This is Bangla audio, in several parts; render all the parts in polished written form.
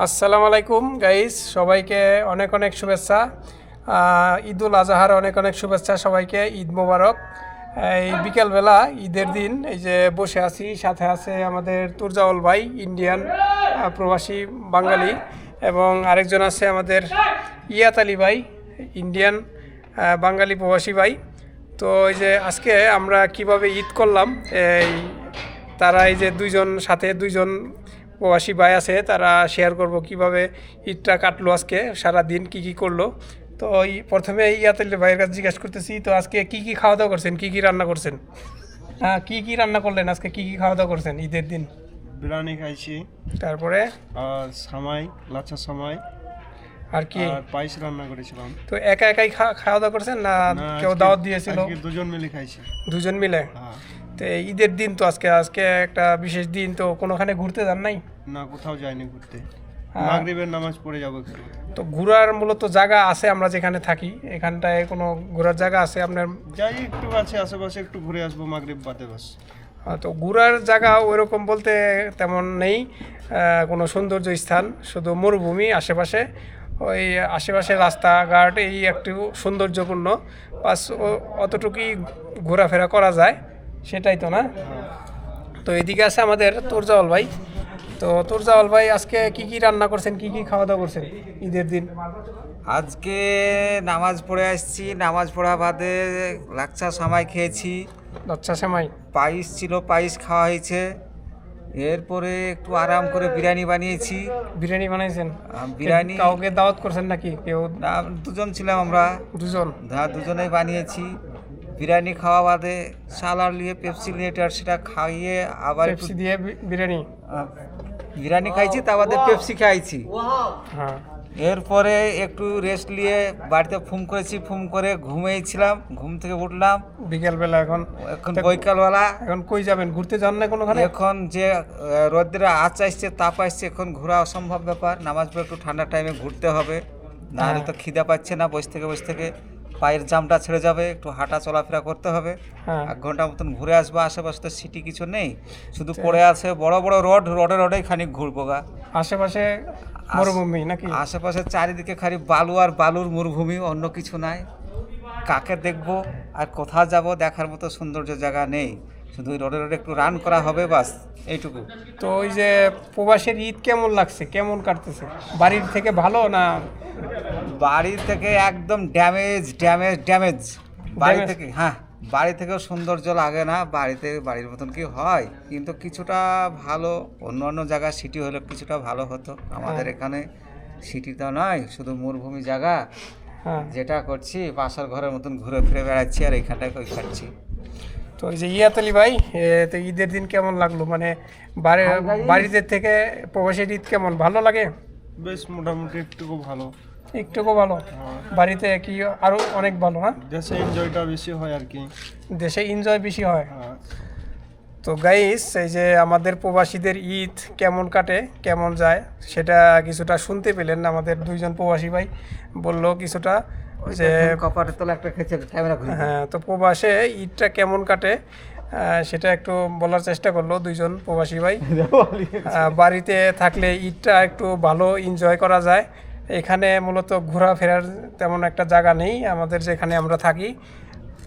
আসসালামু আলাইকুম গাইস, সবাইকে অনেক অনেক শুভেচ্ছা। ঈদুল আজহার অনেক অনেক শুভেচ্ছা সবাইকে। ঈদ মোবারক। এই বিকেলবেলা ঈদের দিন এই যে বসে আছি, সাথে আছে আমাদের তুরজাউল ভাই, ইন্ডিয়ান প্রবাসী বাঙালি, এবং আরেকজন আছে আমাদের ইয়াত আলী ভাই, ইন্ডিয়ান বাঙালি প্রবাসী ভাই। তো এই যে আজকে আমরা কিভাবে ঈদ করলাম, এই তারা এই যে দুইজন প্রবাসী ভাই আছে, তারা শেয়ার করব কিভাবে ঈদটা কাটলো, আজকে সারা দিন কি করলো। তো প্রথমে ইয়াতালি ভাইয়ের কাছে জিজ্ঞাসা করতেছি, তো আজকে কি খাওয়া দাওয়া করছেন, কি রান্না করছেন? হ্যাঁ, কি রান্না করলেন আজকে, কি খাওয়া দাওয়া করছেন ঈদের দিন? বিরিয়ানি খাইছি, তারপরে আর সামাই, লাচ্ছা সামাই, আর কি পায়েস রান্না করেছিলাম। তো একাই খাওয়া দাওয়া করছেন না কেউ দাওয়াত দিয়েছিল? দুজন মিলে খাইছি। দুজন মিলে? হ্যাঁ। তো ঈদের দিন তো আজকে একটা বিশেষ দিন, তো কোনোখানে ঘুরতে যান নাই? না, কোথাও যাইনি ঘুরতে। মাগরিবের নামাজ পড়ে যাবো একটু। তো ঘোরার মূলত জায়গা আছে, আমরা যেখানে থাকি এখানটায় কোনো ঘোরার জায়গা আছে আপনার? যাই একটু আছে আশেপাশে, একটু ঘুরে আসবো মাগরিব বাদে বাস। তো ঘোরার জায়গা ওইরকম বলতে তেমন নেই, কোনো সৌন্দর্য স্থান, শুধু মরুভূমি আশেপাশে। ওই আশেপাশে রাস্তাঘাট এই একটু সৌন্দর্যপূর্ণ, বাস অতটুকুই ঘোরাফেরা করা যায়, সেটাই তো না? তো এদিকে আছে আমাদের তুরজাউল ভাই। তো তুরজাউল ভাই, আজকে কি রান্না করছেন, কি খাওয়া দাওয়া করছেন ঈদের দিন? আজকে নামাজ পড়ে আসছি, নামাজ পড়া বাদে লাচ্ছা সামাই খেয়েছি, লাচ্ছা সেমাই, পায়েস ছিল, পায়েস খাওয়া হয়েছে। এরপরে একটু আরাম করে বিরিয়ানি বানিয়েছি। বিরিয়ানি বানাইছেন? বিরিয়ানি কাউকে দাওয়াত করছেন নাকি? কেউ? না, দুজন ছিলাম আমরা। দুজন? হ্যাঁ, দুজনেই বানিয়েছি। বিরিয়ানি খাওয়া বাদে সালাড নিয়ে, পেপসি নিয়ে, সেটা খাইয়ে আবার পেপসি দিয়ে বিরিয়ানি? বিরিয়ানি খাইছি, তা বাদে পেপসি খাইছি। হ্যাঁ। এরপরে একটু রেস্ট নিয়ে বাড়িতে ফোন করে ঘুমিয়েছিলাম, ঘুম থেকে উঠলাম বিকেলবেলা। এখন বৈকালবেলা। এখন কই যাবেন, ঘুরতে যান না কোনোখানে? এখন যে রোদ্রে আঁচ আসছে, তাপ আসছে, এখন ঘোরা অসম্ভব ব্যাপার। নামাজ পড়ে একটু ঠান্ডা টাইমে ঘুরতে হবে, নাহলে তো খিদে পাচ্ছে না। বসে থেকে পায়ের জামটা ছেড়ে যাবে, একটু হাঁটা চলাফেরা করতে হবে। 1 ঘন্টা মতন ঘুরে আসবো। আশেপাশে তো সিটি কিছু নেই, শুধু পড়ে আছে বড় বড় রোডেই খানিক ঘুরবো গা। আশেপাশে মরুভূমি নাকি? আশেপাশে চারিদিকে খালি বালু আর বালুর মরুভূমি, অন্য কিছু নাই। কাকে দেখবো আর কোথাও যাব, দেখার মতো সৌন্দর্য জায়গা নেই, শুধু রোডে একটু রান করা হবে, বাস এইটুকু। তো ওই যে প্রবাসের ঈদ কেমন লাগছে, কেমন কাটতেছে? বাড়ির থেকে ভালো না? বাড়ি থেকে একদম ড্যামেজ। বাড়ি থেকে, হ্যাঁ, বাড়ি থেকেও সৌন্দর্য লাগে না। বাড়ির মতন কি হয়, কিন্তু কিছুটা ভালো। অন্য জায়গা সিটি হলে কিছুটা ভালো হতো। আমাদের এখানে সিটি তো নয়, শুধু মরুভূমি জায়গা। যেটা করছি, বাসার ঘরের মতন ঘুরে ফিরে বেড়াচ্ছি, আর এইখানটায় খাচ্ছি। তো ওই যে ইয়াতালি ভাই, তো ঈদের দিন কেমন লাগলো, মানে বাড়িতে থেকে প্রবাসের ঈদ কেমন, ভালো লাগে? বেশ মোটামুটি একটুকু ভালো। একটুকু ভালো? বাড়িতে কি আরো অনেক ভালো? হ্যাঁ, দেশে এনজয়টা বেশি হয় আর কি। দেশে এনজয় বেশি হয়। তো গাইস, এই যে আমাদের প্রবাসীদের ঈদ কেমন কাটে, কেমন যায়, সেটা কিছুটা শুনতে পেলেন। আমাদের দুইজন প্রবাসী ভাই বললো কিছুটা, যে কপারের তলা একটা খেয়েছে ক্যামেরা ঘুরে। হ্যাঁ, তো প্রবাসে ঈদটা কেমন কাটে সেটা একটু বলার চেষ্টা করলো দুইজন প্রবাসী ভাই। বাড়িতে থাকলে ঈদটা একটু ভালো এনজয় করা যায়, এখানে মূলত ঘোরাফেরার তেমন একটা জায়গা নেই আমাদের যেখানে আমরা থাকি।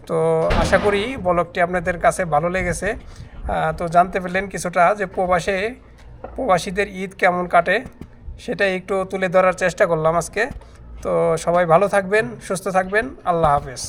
তো আশা করি ব্লগটি আপনাদের কাছে ভালো লেগেছে। তো জানতে পেলেন কিছুটা যে প্রবাসীদের ঈদ কেমন কাটে, সেটাই একটু তুলে ধরার চেষ্টা করলাম আজকে। তো সবাই ভালো থাকবেন, সুস্থ থাকবেন, আল্লাহ হাফেজ।